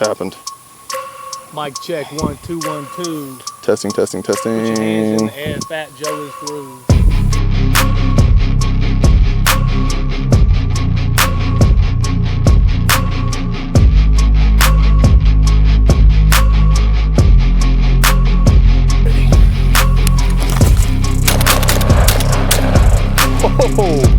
Happened. Mic check 1 2 1 2. Testing. Put your hands in the air. Fat Joe is through. Oh.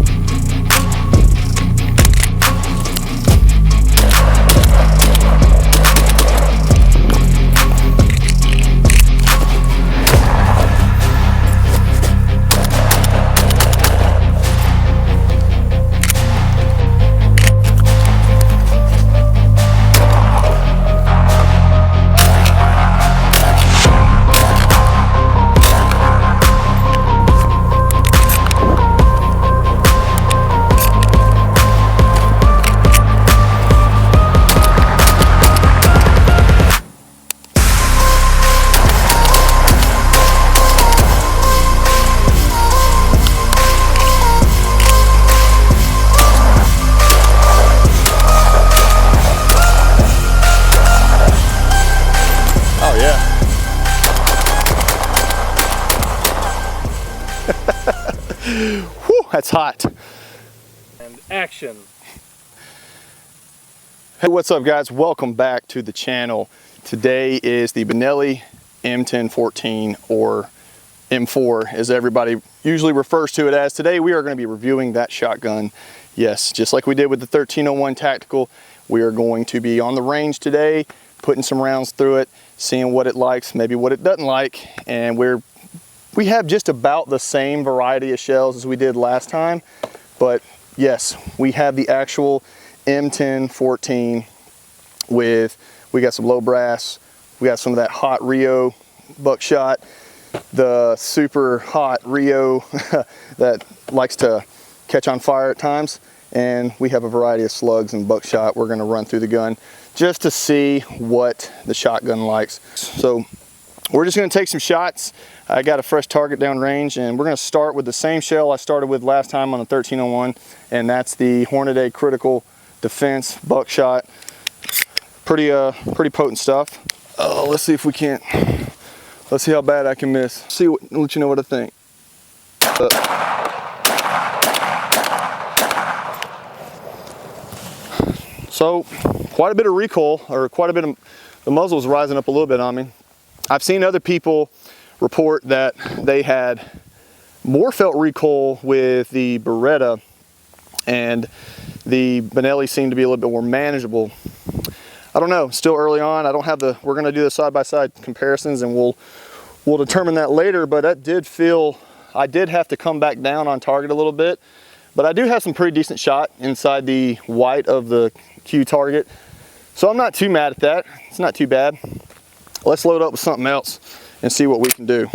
Whew, that's hot. And action. Hey, what's up guys? Welcome back to the channel. Today is the Benelli M1014, or M4 as everybody usually refers to it as. Today we are going to be reviewing that shotgun. Yes, just like we did with the 1301 Tactical, we are going to be on the range today, putting some rounds through it, seeing what it likes, maybe what it doesn't like, and we have just about the same variety of shells as we did last time, but yes, we have the actual M1014 we got some low brass, we got some of that hot Rio buckshot, the super hot Rio that likes to catch on fire at times, and we have a variety of slugs and buckshot we're going to run through the gun just to see what the shotgun likes. So we're just going to take some shots. I got a fresh target down range, and we're going to start with the same shell I started with last time on the 1301, and that's the Hornady Critical Defense buckshot. Pretty potent stuff. Let's see if we can't. Let's see how bad I can miss. Let you know what I think. So quite a bit of recoil, or quite a bit of the muzzle's rising up a little bit on me. I've seen other people report that they had more felt recoil with the Beretta, and the Benelli seemed to be a little bit more manageable. I don't know, still early on. I don't have we're gonna do the side-by-side comparisons, and we'll determine that later, but that did feel, I did have to come back down on target a little bit, but I do have some pretty decent shot inside the white of the Q target. So I'm not too mad at that. It's not too bad. Let's load up with something else and see what we can do.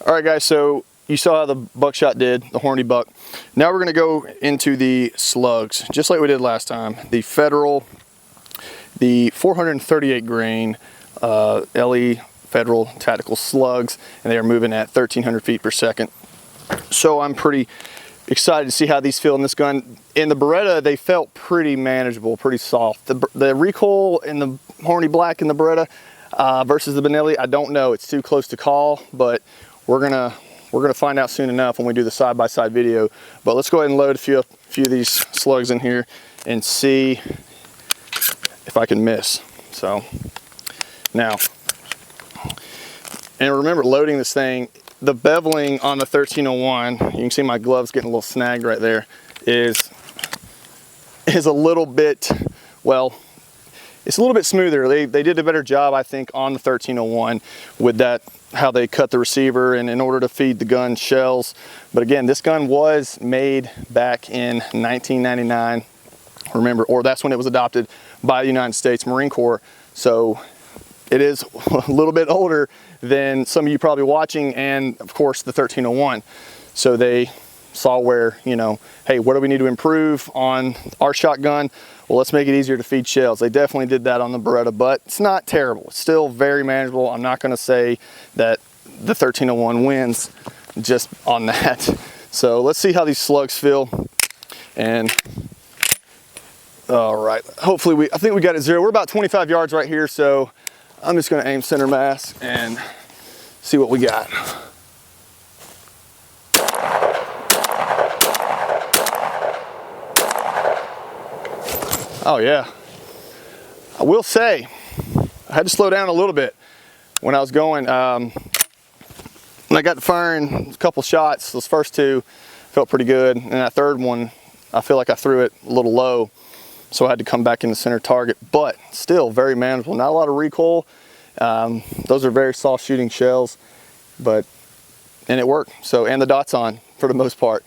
All right guys, so you saw how the buckshot did, the Hornady buck. Now we're gonna go into the slugs, just like we did last time. The Federal, the 438 grain LE Federal Tactical slugs, and they are moving at 1,300 feet per second. So I'm pretty excited to see how these feel in this gun. In the Beretta, they felt pretty manageable, pretty soft. The recoil in the Hornady Black in the Beretta versus the Benelli, I don't know. It's too close to call, but we're gonna find out soon enough when we do the side-by-side video. But let's go ahead and load a few of these slugs in here and see if I can miss. So now, and remember, loading this thing, the beveling on the 1301, you can see my gloves getting a little snagged right there, is a little bit, well, it's a little bit smoother. They did a better job, I think, on the 1301 with that, how they cut the receiver and in order to feed the gun shells. But again, this gun was made back in 1999, remember, or that's when it was adopted by the United States Marine Corps. So it is a little bit older than some of you probably watching, and of course the 1301. So they saw where, you know, hey, what do we need to improve on our shotgun? Well, let's make it easier to feed shells. They definitely did that on the Beretta, but it's not terrible. It's still very manageable. I'm not gonna say that the 1301 wins just on that. So let's see how these slugs feel. And All right, hopefully I think we got it zero. We're about 25 yards right here, so I'm just gonna aim center mass and see what we got. Oh yeah, I will say, I had to slow down a little bit when I was going. When I got to firing a couple shots, those first two felt pretty good, and that third one, I feel like I threw it a little low, so I had to come back in the center target, but still very manageable. Not a lot of recoil. Those are very soft shooting shells, and it worked. So, and the dot's on for the most part.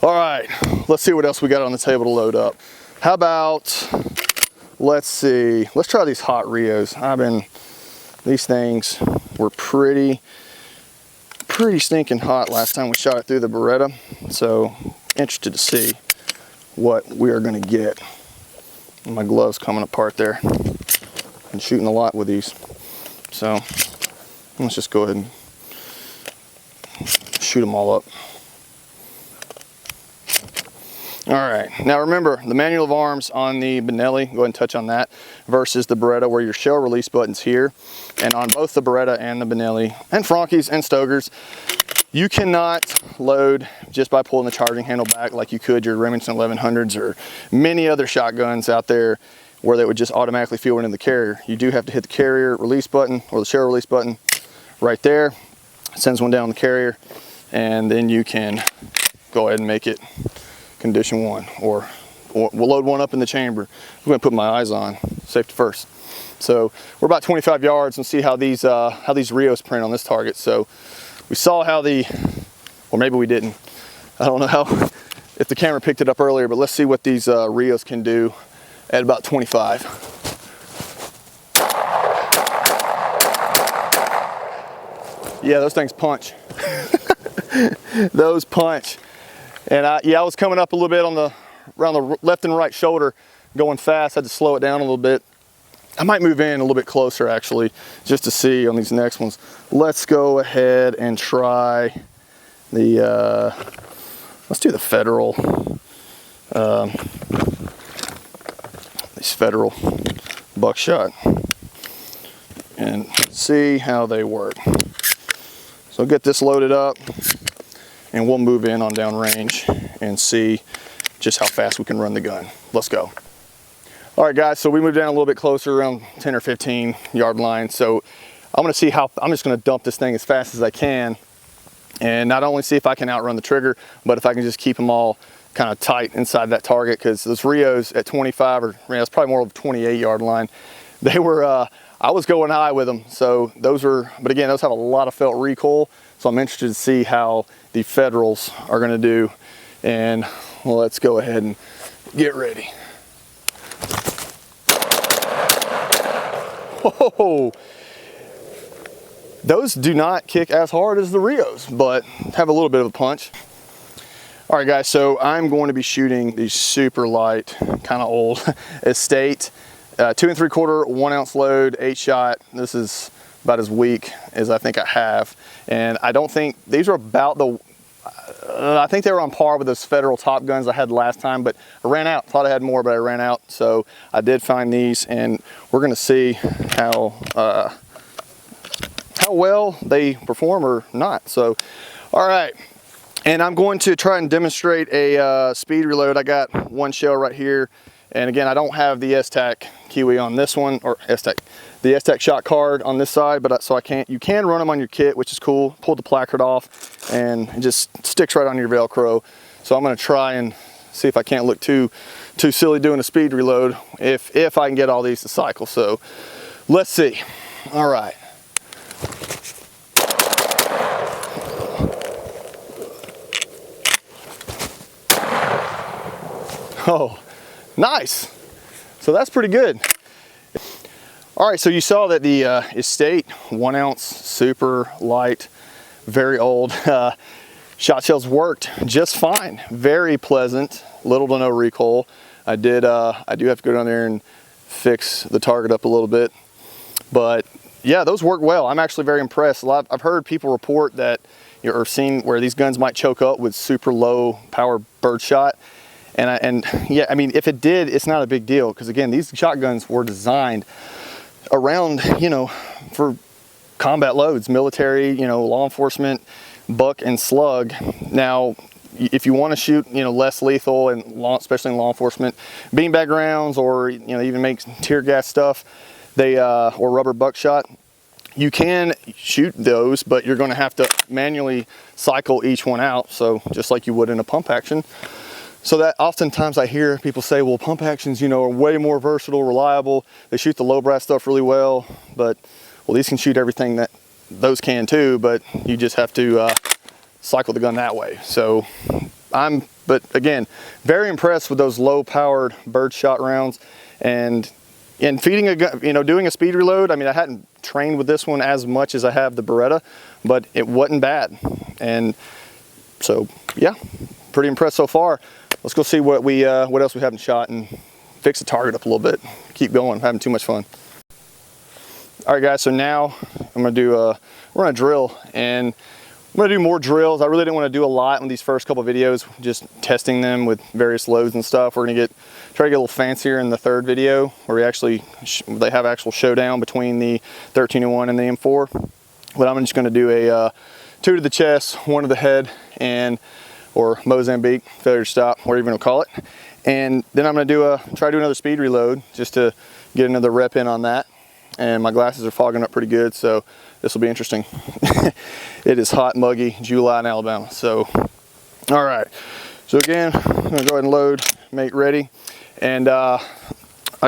All right, let's see what else we got on the table to load up. How about, let's try these hot Rios. These things were pretty stinking hot last time we shot it through the Beretta. So, interested to see what we are gonna get. My gloves coming apart there. Been shooting a lot with these. So, let's just go ahead and shoot them all up. All right, now remember the manual of arms on the Benelli, go ahead and touch on that, versus the Beretta where your shell release button's here. And on both the Beretta and the Benelli, and Franke's and Stoeger's, you cannot load just by pulling the charging handle back like you could your Remington 1100s or many other shotguns out there where they would just automatically feel into the carrier. You do have to hit the carrier release button or the shell release button right there. It sends one down the carrier, and then you can go ahead and make it condition 1, or we'll load one up in the chamber. I'm gonna put my eyes on, safety first. So we're about 25 yards and see how these Rios print on this target. So we saw how or maybe we didn't. I don't know if the camera picked it up earlier, but let's see what these Rios can do at about 25. Yeah, those things punch. Those punch. And I was coming up a little bit around the left and right shoulder, going fast. I had to slow it down a little bit. I might move in a little bit closer actually, just to see on these next ones. Let's go ahead and try let's do the Federal, these Federal buckshot, and see how they work. So get this loaded up, and we'll move in on downrange and see just how fast we can run the gun. Let's go. All right, guys, so we moved down a little bit closer, around 10 or 15 yard line. So I'm just gonna dump this thing as fast as I can, and not only see if I can outrun the trigger, but if I can just keep them all kind of tight inside that target, because those Rios at 25, or it's probably more of a 28 yard line, they were, I was going high with them. So those but again, those have a lot of felt recoil. So I'm interested to see how the Federals are gonna do. And well, let's go ahead and get ready. Whoa, those do not kick as hard as the Rios, but have a little bit of a punch. All right, guys, so I'm going to be shooting these super light, kind of old Estate 2 3/4 1 ounce load, 8-shot. This is about as weak as I think I have, and I don't think these are about I think they were on par with those Federal top guns I had last time, but I ran out. Thought I had more, but I ran out. So I did find these, and we're gonna see how well they perform or not. So, all right. And I'm going to try and demonstrate a speed reload. I got one shell right here. And again, I don't have the S-Tac Kiwi on this one, or the S-Tac shot card on this side, but you can run them on your kit, which is cool. Pull the placard off and it just sticks right on your Velcro. So I'm gonna try and see if I can't look too silly doing a speed reload if I can get all these to cycle. So let's see. All right. Oh, nice. So that's pretty good. All right, so you saw that the Estate 1 ounce, super light, very old shot shells worked just fine. Very pleasant, little to no recoil. I do have to go down there and fix the target up a little bit, but yeah, those work well. I'm actually very impressed. I've heard people report that, or seen where these guns might choke up with super low power birdshot. And yeah, I mean, if it did, it's not a big deal, because again, these shotguns were designed around, you know, for combat loads, military, you know, law enforcement, buck and slug. Now, if you want to shoot, you know, less lethal, and especially in law enforcement, beanbag rounds, or, you know, even make tear gas stuff, or rubber buckshot, you can shoot those, but you're going to have to manually cycle each one out, so just like you would in a pump action. So that oftentimes I hear people say, well, pump actions, you know, are way more versatile, reliable. They shoot the low brass stuff really well, but well, these can shoot everything that those can too, but you just have to cycle the gun that way. So but again, very impressed with those low powered birdshot rounds. And in feeding a gun, you know, doing a speed reload, I mean, I hadn't trained with this one as much as I have the Beretta, but it wasn't bad. And so, yeah, pretty impressed so far. Let's go see what else we haven't shot and fix the target up a little bit. Keep going, I'm having too much fun. All right, guys, so now I'm gonna do we're gonna drill, and I'm gonna do more drills. I really didn't want to do a lot on these first couple videos, just testing them with various loads and stuff. We're gonna try to get a little fancier in the third video, where they have actual showdown between the 1301 and the M4. But I'm just gonna do a 2 to the chest, 1 to the head, or Mozambique, failure to stop, whatever you want to call it. And then I'm gonna try to do another speed reload, just to get another rep in on that. And my glasses are fogging up pretty good, so this will be interesting. It is hot, muggy, July in Alabama. So, all right. So again, I'm gonna go ahead and load, make ready. And I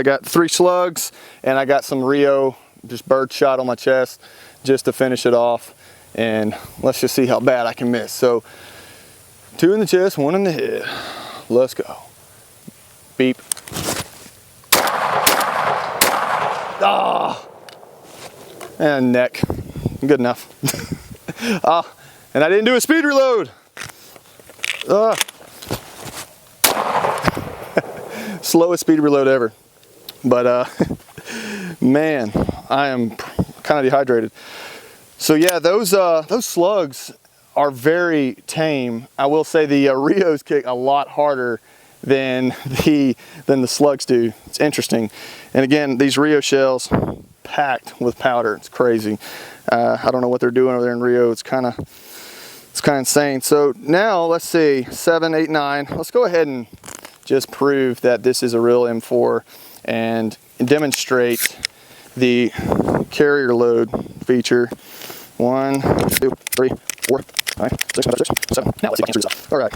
got 3 slugs, and I got some Rio, just bird shot on my chest, just to finish it off. And let's just see how bad I can miss. So 2 in the chest, 1 in the head. Let's go. Beep. Ah, and neck, good enough. And I didn't do a speed reload. Slowest speed reload ever. But man, I am kind of dehydrated. So yeah, those slugs are very tame. I will say the Rios kick a lot harder than the slugs do. It's interesting. And again, these Rio shells packed with powder. It's crazy. I don't know what they're doing over there in Rio. It's kind of insane. So now let's see, 7, 8, 9. Let's go ahead and just prove that this is a real M4 and demonstrate the carrier load feature. 1, 2, 3, 4, 5, 6, 7. Now let's see if I can screw this up. All right.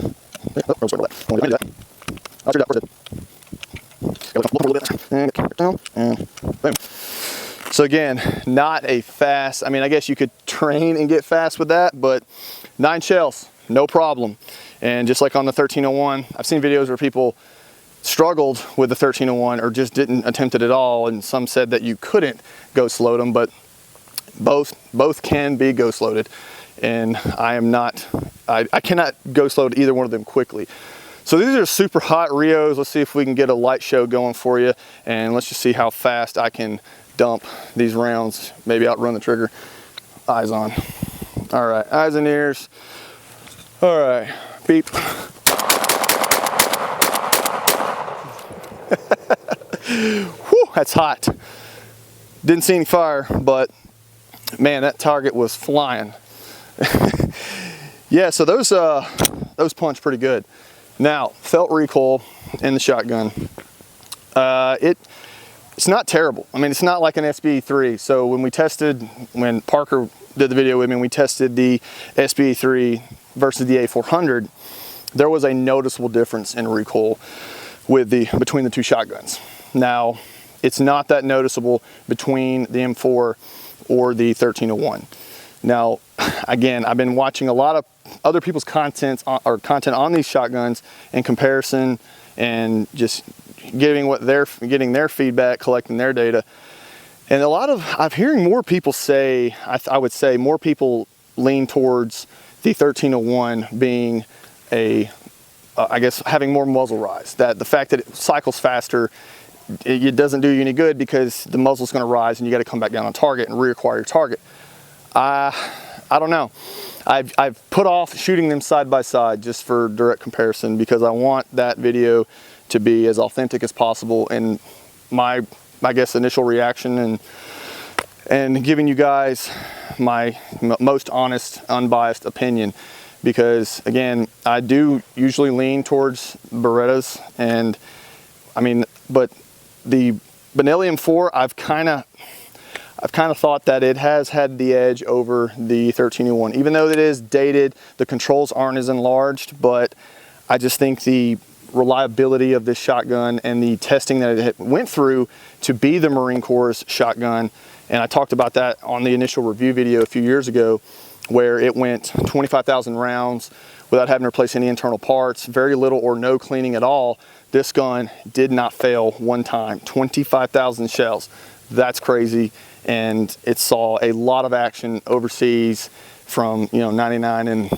I'll do that for the So again, not a fast, I mean, I guess you could train and get fast with that, but 9 shells, no problem. And just like on the 1301, I've seen videos where people struggled with the 1301 or just didn't attempt it at all, and some said that you couldn't ghost load them, but both can be ghost loaded, and I cannot ghost load either one of them quickly. So these are super hot Rios. Let's see if we can get a light show going for you, and let's just see how fast I can dump these rounds, maybe outrun the trigger. Eyes on. All right, eyes and ears. All right, beep. Whew, that's hot. Didn't see any fire, but man, that target was flying. Yeah, so those punch pretty good. Now, felt recoil in the shotgun. It's not terrible. I mean, it's not like an SBE3. So when Parker did the video with me, we tested the SBE3 versus the A400, there was a noticeable difference in recoil between the 2 shotguns. Now, it's not that noticeable between the M4 or the 1301. Now, again, I've been watching a lot of other people's content on these shotguns in comparison, and just getting their feedback, collecting their data. And I'm hearing more people say, I would say more people lean towards the 1301 being I guess having more muzzle rise. That the fact that it cycles faster, it doesn't do you any good, because the muzzle's going to rise and you got to come back down on target and reacquire your target. I I don't know. I've put off shooting them side by side just for direct comparison, because I want that video to be as authentic as possible in my guess initial reaction, and giving you guys my most honest, unbiased opinion. Because again, I do usually lean towards Berettas, and I mean, but the Benelli M4, I've kind of thought that it has had the edge over the 1301, even though it is dated. The controls aren't as enlarged, but I just think the reliability of this shotgun and the testing that it went through to be the Marine Corps' shotgun, and I talked about that on the initial review video a few years ago, where it went 25,000 rounds without having to replace any internal parts, very little or no cleaning at all. This gun did not fail one time. 25,000 shells. That's crazy. And it saw a lot of action overseas from, 99 and,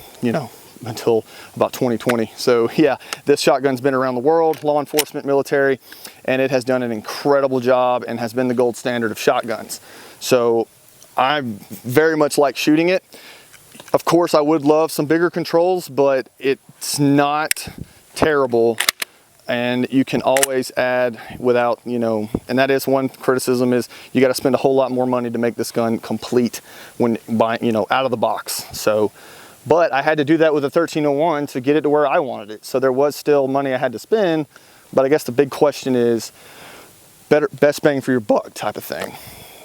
until about 2020. So yeah, this shotgun's been around the world, law enforcement, military, and it has done an incredible job and has been the gold standard of shotguns. So I very much like shooting it. Of course, I would love some bigger controls, but it's not terrible. And you can always add without, and that is one criticism, is you got to spend a whole lot more money to make this gun complete when buying, out of the box. So, but I had to do that with a 1301 to get it to where I wanted it. So there was still money I had to spend, but I guess the big question is best bang for your buck type of thing.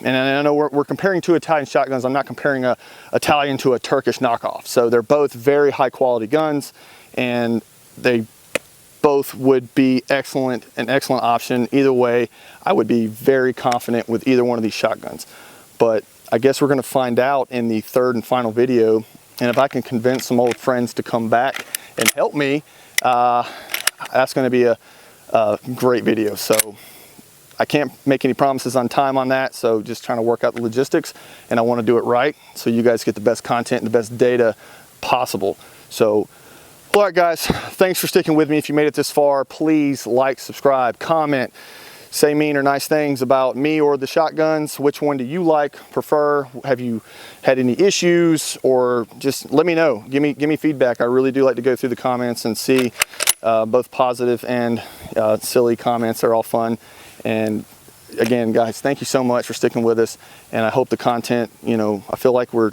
And I know we're comparing two Italian shotguns. I'm not comparing a Italian to a Turkish knockoff. So they're both very high quality guns, and they both would be an excellent option. Either way, I would be very confident with either one of these shotguns. But I guess we're gonna find out in the third and final video. And if I can convince some old friends to come back and help me, that's gonna be a great video. So I can't make any promises on time on that, so just trying to work out the logistics, and I want to do it right so you guys get the best content and the best data possible. So, all right guys, thanks for sticking with me. If you made it this far, please like, subscribe, comment, say mean or nice things about me or the shotguns. Which one do you like, prefer? Have you had any issues? Or just let me know. Give me feedback. I really do like to go through the comments and see both positive and silly comments. They're all fun. And again, guys, thank you so much for sticking with us. And I hope the content, I feel like we're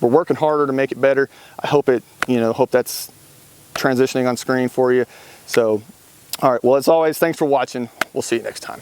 working harder to make it better. I hope hope that's transitioning on screen for you. So, all right, well, as always, thanks for watching. We'll see you next time.